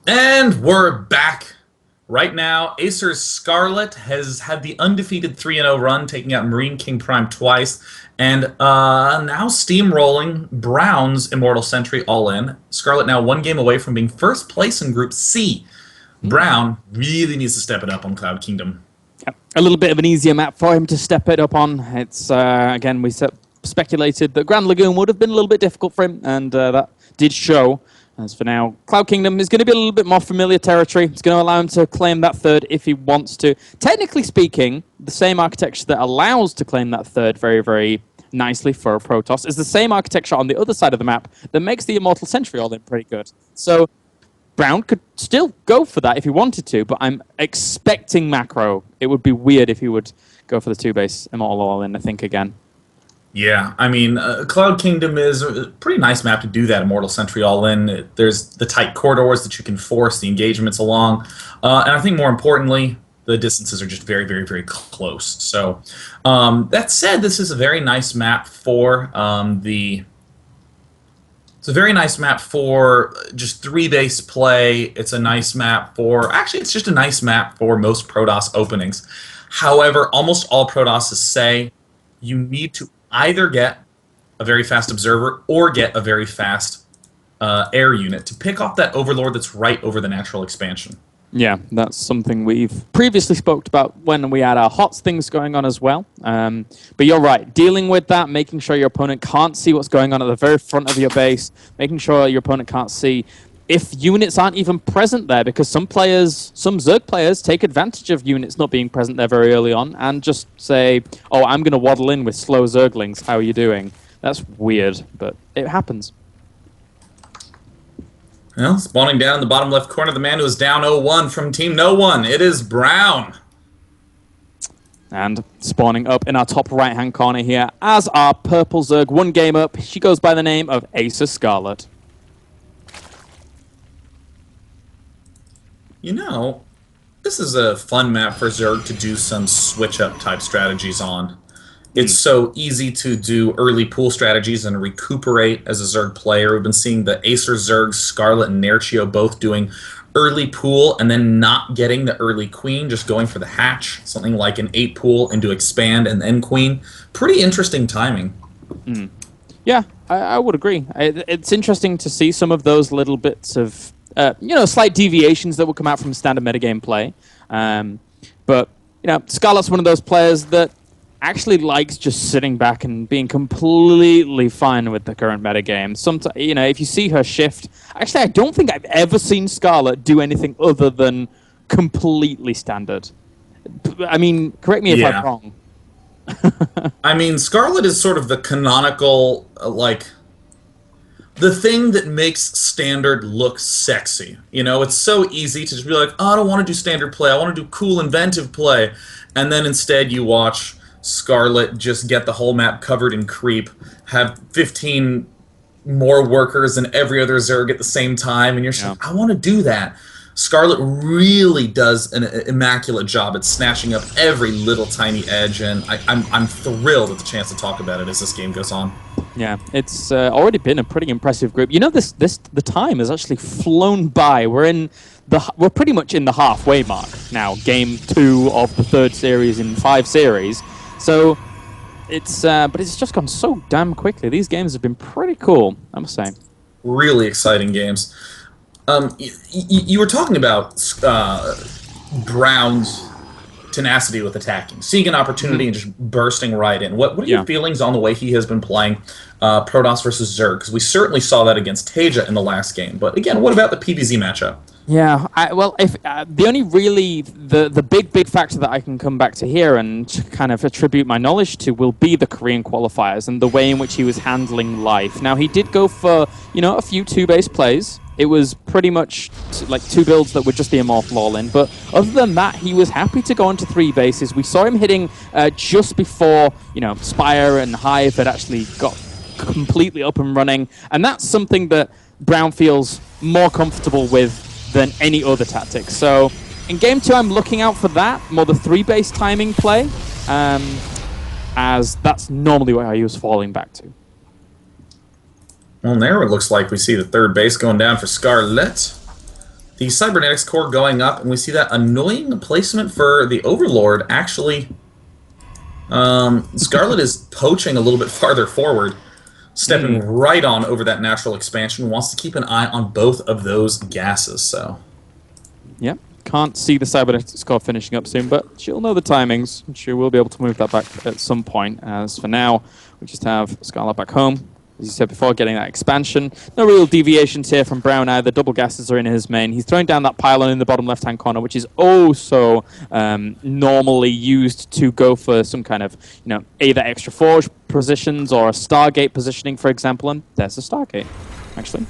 And we're back. Right now, Acer's Scarlett has had the undefeated 3-0 run, taking out Marine King Prime twice, and now steamrolling Brown's Immortal Sentry all in. Scarlett now one game away from being first place in Group C. Hmm. Brown really needs to step it up on Cloud Kingdom. Yep. A little bit of an easier map for him to step it up on. It's again speculated that Grand Lagoon would have been a little bit difficult for him, and that did show. As for now, Cloud Kingdom is going to be a little bit more familiar territory. It's going to allow him to claim that third if he wants to. Technically speaking, the same architecture that allows to claim that third very, very nicely for a Protoss is the same architecture on the other side of the map that makes the Immortal Sentry all in pretty good. So Brown could still go for that if he wanted to, but I'm expecting macro. It would be weird if he would go for the two-base Immortal all-in, I think, again. Yeah, I mean, Cloud Kingdom is a pretty nice map to do that Immortal Sentry all in. There's the tight corridors that you can force the engagements along, and I think more importantly, the distances are just very, very, very close. So, that said, this is a very nice map for the. It's a very nice map for just three-base play. It's a nice map for actually, it's just a nice map for most Protoss openings. However, almost all Protosses say you need to either get a very fast observer or get a very fast air unit to pick off that overlord that's right over the natural expansion. Yeah, that's something we've previously spoke about when we had our HOTS things going on as well. But you're right, dealing with that, making sure your opponent can't see what's going on at the very front of your base, making sure your opponent can't see if units aren't even present there, because some Zerg players take advantage of units not being present there very early on and just say, oh, I'm going to waddle in with slow Zerglings, how are you doing? That's weird, but it happens. Well, spawning down in the bottom left corner, the man who is down 0-1 from Team No One. It is Brown. And spawning up in our top right-hand corner here as our purple Zerg, one game up. She goes by the name of Acer Scarlett. You know, this is a fun map for Zerg to do some switch-up type strategies on. It's so easy to do early pool strategies and recuperate as a Zerg player. We've been seeing the Acer Zergs, Scarlet and Nerchio both doing early pool and then not getting the early queen, just going for the hatch, something like an 8 pool into expand and then queen. Pretty interesting timing. Yeah, I would agree. It's interesting to see some of those little bits of, slight deviations that will come out from standard metagame play. But, Scarlett's one of those players that actually likes just sitting back and being completely fine with the current metagame. Sometimes, if you see her shift, actually, I don't think I've ever seen Scarlett do anything other than completely standard. I mean, correct me if I'm wrong. I mean, Scarlet is sort of the canonical, the thing that makes standard look sexy. It's so easy to just be like, oh, I don't want to do standard play. I want to do cool, inventive play. And then instead you watch Scarlet just get the whole map covered in creep, have 15 more workers than every other Zerg at the same time, and you're just like, I want to do that. Scarlet really does an immaculate job at snatching up every little tiny edge, and I'm thrilled at the chance to talk about it as this game goes on. Yeah, it's already been a pretty impressive group. The time has actually flown by. We're pretty much in the halfway mark now. Game 2 of the third series in 5 series. So but it's just gone so damn quickly. These games have been pretty cool, I must say. Really exciting games. You were talking about Brown's tenacity with attacking, seeing an opportunity and just bursting right in. What are your feelings on the way he has been playing Protoss versus Zerg? Because we certainly saw that against Tasia in the last game. But again, what about the PvZ matchup? Yeah, if the only really the big factor that I can come back to here and kind of attribute my knowledge to will be the Korean qualifiers and the way in which he was handling life. Now he did go for a few 2-base plays. It was pretty much like 2 builds that were just the Immortal all-in, but other than that, he was happy to go into 3 bases. We saw him hitting just before Spire and Hive had actually got completely up and running, and that's something that Brown feels more comfortable with than any other tactic. So in game 2, I'm looking out for that, more the 3-base timing play, as that's normally what I was falling back to. Well, there it looks like we see the third base going down for Scarlett. The Cybernetics core going up, and we see that annoying placement for the Overlord. Actually, Scarlett is poaching a little bit farther forward, stepping right on over that natural expansion. Wants to keep an eye on both of those gases. So, Yep. Can't see the Cybernetics core finishing up soon, but she'll know the timings. She will be able to move that back at some point. As for now, we just have Scarlett back home. As you said before, getting that expansion. No real deviations here from Brown either. Double gases are in his main. He's throwing down that pylon in the bottom left-hand corner, which is so normally used to go for some kind of, either extra forge positions or a Stargate positioning, for example. And there's a Stargate, actually.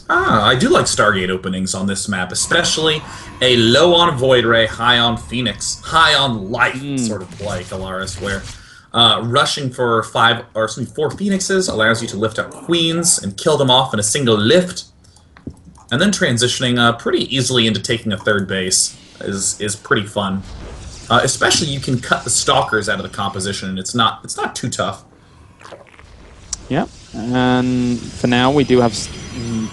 I do like Stargate openings on this map, especially a low on Void Ray, high on Phoenix, high on life sort of play, Kalaris, where rushing for 4 Phoenixes allows you to lift up Queens and kill them off in a single lift, and then transitioning pretty easily into taking a third base is pretty fun. Especially you can cut the Stalkers out of the composition, and it's not too tough. Yeah, and for now we do have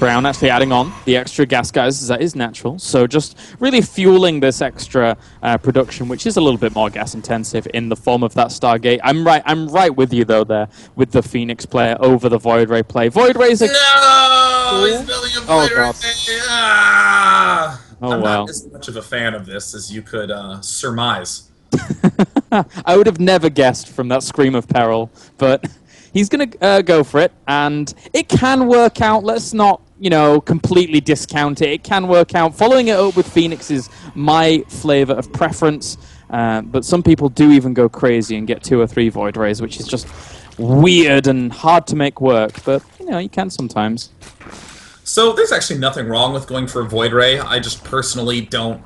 Brown actually adding on the extra gas guys, as that is natural. So just really fueling this extra production, which is a little bit more gas intensive in the form of that Stargate. I'm right with you though there with the Phoenix player over the Void Ray play. Void Ray's No, he's building a Void Ray. I'm not as much of a fan of this as you could surmise. I would have never guessed from that scream of peril, but he's going to go for it, and it can work out. Let's not, completely discount it. It can work out. Following it up with Phoenix is my flavor of preference, but some people do even go crazy and get 2 or 3 Void Rays, which is just weird and hard to make work, but, you can sometimes. So there's actually nothing wrong with going for a Void Ray. I just personally don't.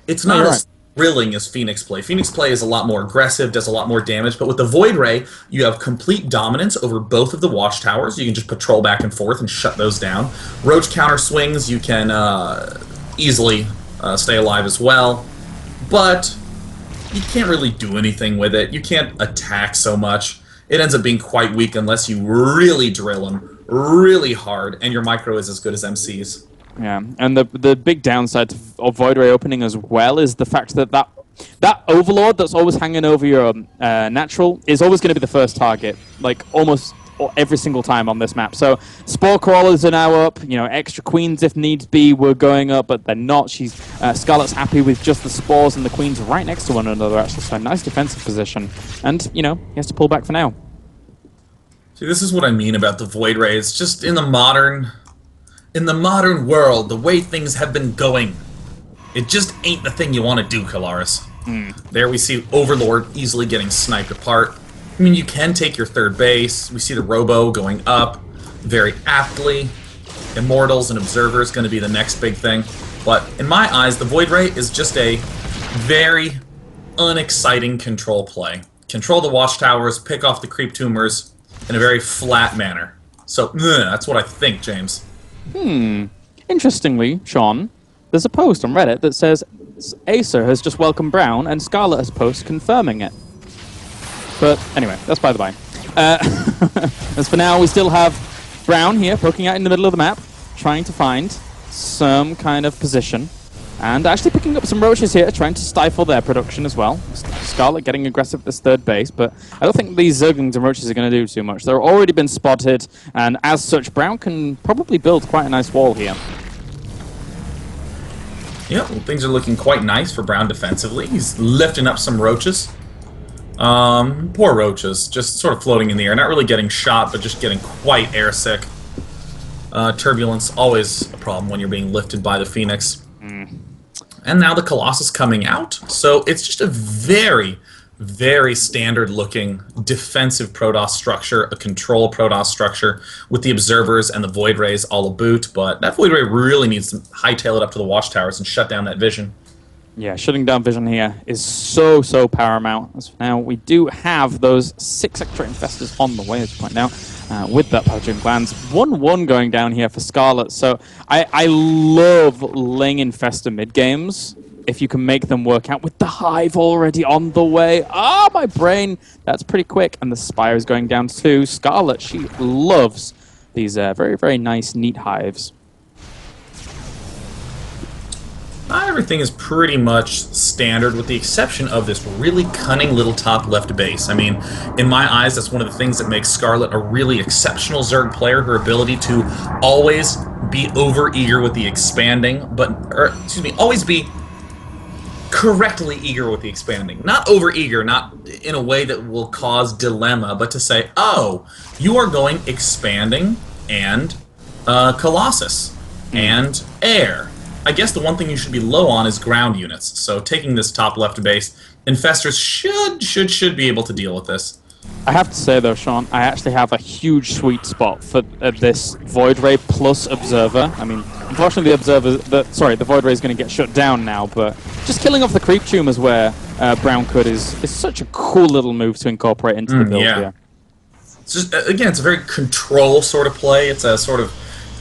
It's not as thrilling as Phoenix play. Phoenix play is a lot more aggressive, does a lot more damage, but with the Void Ray, you have complete dominance over both of the watchtowers. You can just patrol back and forth and shut those down. Roach counter swings, you can easily stay alive as well, but you can't really do anything with it. You can't attack so much. It ends up being quite weak unless you really drill them really hard, and your micro is as good as MC's. Yeah, and the big downside of Void Ray opening as well is the fact that Overlord that's always hanging over your natural is always going to be the first target, like almost every single time on this map. So Spore Crawlers are now up, extra Queens if needs be were going up, but they're not. Scarlett's happy with just the Spores and the Queens right next to one another, actually, so a nice defensive position. And, he has to pull back for now. See, this is what I mean about the Void Ray. It's just in the modern world, the way things have been going, it just ain't the thing you want to do, Kalaris. There we see Overlord easily getting sniped apart. I mean, you can take your third base. We see the Robo going up very aptly. Immortals and Observers going to be the next big thing. But in my eyes, the Void Ray is just a very unexciting control play. Control the watchtowers, pick off the creep tumors in a very flat manner. So, that's what I think, James. Interestingly, Sean, there's a post on Reddit that says Acer has just welcomed Brown and Scarlett has posted confirming it. But anyway, that's by the by. As for now, we still have Brown here poking out in the middle of the map, trying to find some kind of position. And actually picking up some roaches here, trying to stifle their production as well. Scarlett getting aggressive at this third base, but I don't think these Zerglings and roaches are going to do too much. They've already been spotted, and as such, Brown can probably build quite a nice wall here. Yeah, well, things are looking quite nice for Brown defensively. He's lifting up some roaches. Poor roaches, just sort of floating in the air, not really getting shot, but just getting quite airsick. Turbulence, always a problem when you're being lifted by the Phoenix. And now the Colossus coming out, so it's just a very, very standard-looking defensive Protoss structure, a control Protoss structure with the Observers and the Void Rays all a boot, but that Void Ray really needs to hightail it up to the watchtowers and shut down that vision. Yeah, shutting down vision here is so paramount. As for now, we do have those 6 extra infestors on the way, as you point out, with that Pathogen Glands. 1-1 going down here for Scarlett. So I love laying infestor mid-games if you can make them work out with the Hive already on the way. Ah, my brain! That's pretty quick. And the Spire is going down too. Scarlett, she loves these very, very nice, neat Hives. everything is pretty much standard with the exception of this really cunning little top left base. I mean, in my eyes, that's one of the things that makes Scarlett a really exceptional Zerg player, her ability to always be over-eager with the expanding, always be correctly eager with the expanding. Not over-eager, not in a way that will cause dilemma, but to say, oh, you are going expanding and Colossus and air. I guess the one thing you should be low on is ground units. So taking this top left base, Infestors should be able to deal with this. I have to say though, Sean, I actually have a huge sweet spot for this Void Ray plus Observer. I mean, unfortunately the Void Ray is going to get shut down now, but just killing off the Creep Tumors where Brown could is such a cool little move to incorporate into the build here. It's just, again, it's a very control sort of play. It's a sort of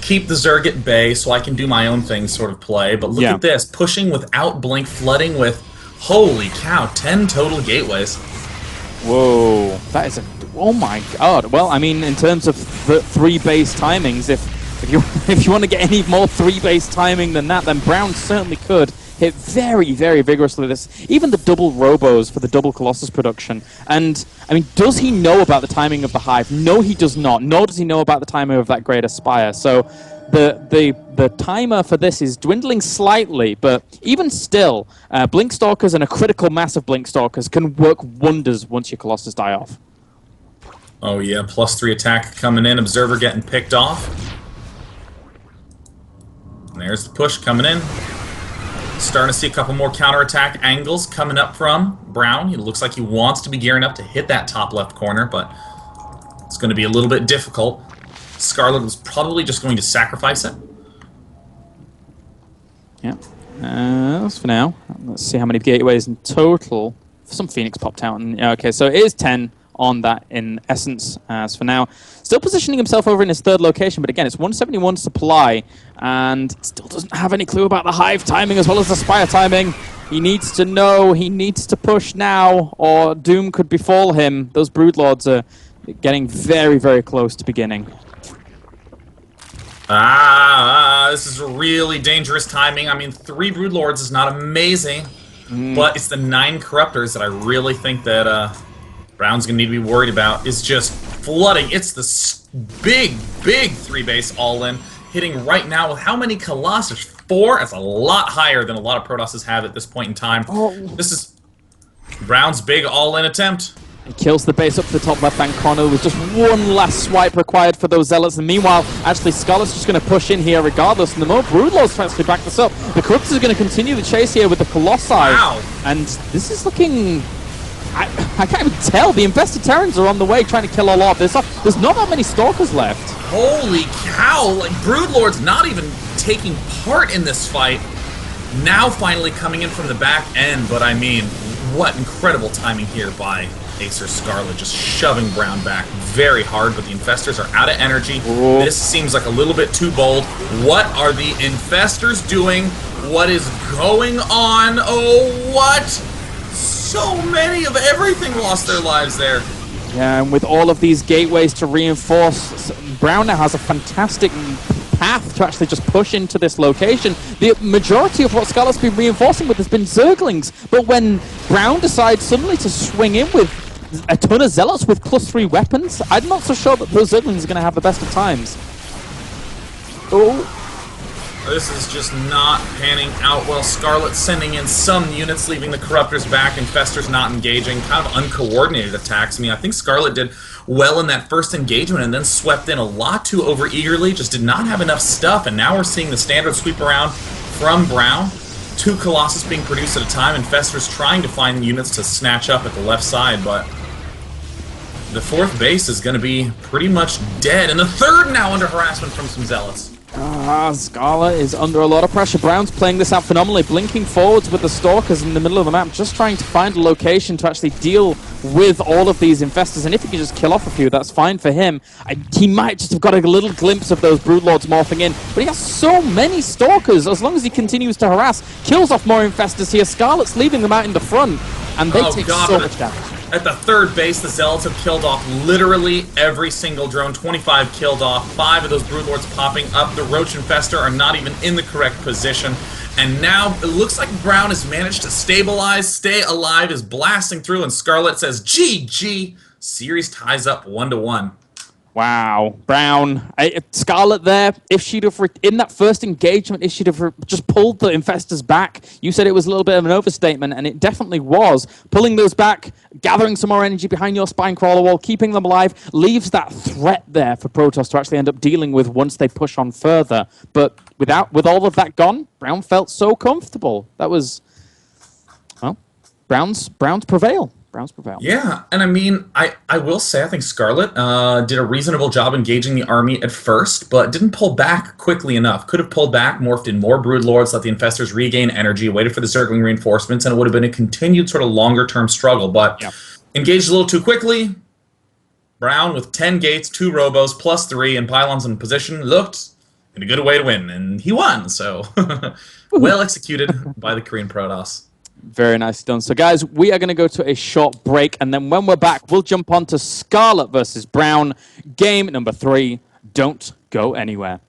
keep the Zerg at bay so I can do my own thing sort of play. But look at this, pushing without blink, flooding with, holy cow, 10 total gateways. Whoa, that is oh my god. Well, I mean, in terms of the 3 base timings, if you want to get any more 3 base timing than that, then Brown certainly could hit very, very vigorously. Even the double robos for the double Colossus production. And, I mean, does he know about the timing of the Hive? No, he does not. Nor does he know about the timing of that Great Aspire. So the timer for this is dwindling slightly, but even still, Blink Stalkers and a critical mass of Blink Stalkers can work wonders once your Colossus die off. Oh yeah, +3 attack coming in. Observer getting picked off. And there's the push coming in. Starting to see a couple more counterattack angles coming up from Brown. It looks like he wants to be gearing up to hit that top left corner, but it's going to be a little bit difficult. Scarlett was probably just going to sacrifice it. Yeah. That's for now. Let's see how many gateways in total. Some Phoenix popped out. And, okay, so it is 10 on that in essence as for now. Still positioning himself over in his 3rd location, but again, it's 171 supply, and still doesn't have any clue about the Hive timing as well as the Spire timing. He needs to know, he needs to push now, or doom could befall him. Those Broodlords are getting very, very close to beginning. This is really dangerous timing. I mean, 3 Broodlords is not amazing, but it's the 9 Corruptors that I really think that Brown's going to need to be worried about, is just flooding. It's the big 3 base all-in, hitting right now with how many Colossus? 4? That's a lot higher than a lot of Protosses have at this point in time. This is Brown's big all-in attempt. He kills the base up to the top left-hand corner with just one last swipe required for those Zealots. And meanwhile, actually, Scarlett's just going to push in here regardless. And the more Broodlords tries to back this up. The Corruptors are going to continue the chase here with the Colossi. Wow. And this is looking... I can't even tell. The Infested Terrans are on the way trying to kill a lot. There's not that many Stalkers left. Holy cow! Like, Broodlord's not even taking part in this fight. Now finally coming in from the back end, but I mean, what incredible timing here by Acer Scarlett, just shoving Brown back very hard, but the Infestors are out of energy. Ooh. This seems like a little bit too bold. What are the Infestors doing? What is going on? Oh, what? So many of everything lost their lives there. Yeah, and with all of these gateways to reinforce, Brown now has a fantastic path to actually just push into this location. The majority of what Scarlett's been reinforcing with has been Zerglings, but when Brown decides suddenly to swing in with a ton of Zealots with +3 weapons, I'm not so sure that those Zerglings are going to have the best of times. Oh. This is just not panning out well. Scarlett sending in some units, leaving the Corruptors back, Infestors not engaging. Kind of uncoordinated attacks. I mean, I think Scarlett did well in that first engagement and then swept in a lot too over-eagerly, just did not have enough stuff, and now we're seeing the standard sweep around from Brown. 2 Colossus being produced at a time, Infestors trying to find units to snatch up at the left side, but the 4th base is going to be pretty much dead, and the 3rd now under harassment from some Zealots. Scarlett is under a lot of pressure. Brown's playing this out phenomenally, blinking forwards with the Stalkers in the middle of the map, just trying to find a location to actually deal with all of these Infestors, and if he can just kill off a few, that's fine for him. He might just have got a little glimpse of those Broodlords morphing in, but he has so many Stalkers. As long as he continues to harass, kills off more Infestors here, Scarlett's leaving them out in the front, and they take so much damage. At the third base, the Zealots have killed off literally every single drone. 25 killed off, 5 of those Broodlords popping up. The Roach Infestor are not even in the correct position. And now it looks like Brown has managed to stabilize, stay alive, is blasting through, and Scarlett says, GG. Series ties up 1-1. Wow, Brown, Scarlett there, if she'd have, in that first engagement, if she'd have just pulled the Infestors back, you said it was a little bit of an overstatement, and it definitely was. Pulling those back, gathering some more energy behind your Spine Crawler wall, keeping them alive, leaves that threat there for Protoss to actually end up dealing with once they push on further. But with all of that gone, Brown felt so comfortable. That was, well, Browns prevail. Browns prevail. Yeah, and I mean, I will say I think Scarlett did a reasonable job engaging the army at first, but didn't pull back quickly enough. Could have pulled back, morphed in more Broodlords, let the Infestors regain energy, waited for the circling reinforcements, and it would have been a continued sort of longer-term struggle. But engaged a little too quickly. Brown with 10 gates, 2 robos, +3, and pylons in position looked in a good way to win, and he won. So well executed by the Korean Protoss. Very nice done. So, guys, we are going to go to a short break, and then when we're back, we'll jump on to Scarlett versus Brown, game number 3. Don't go anywhere.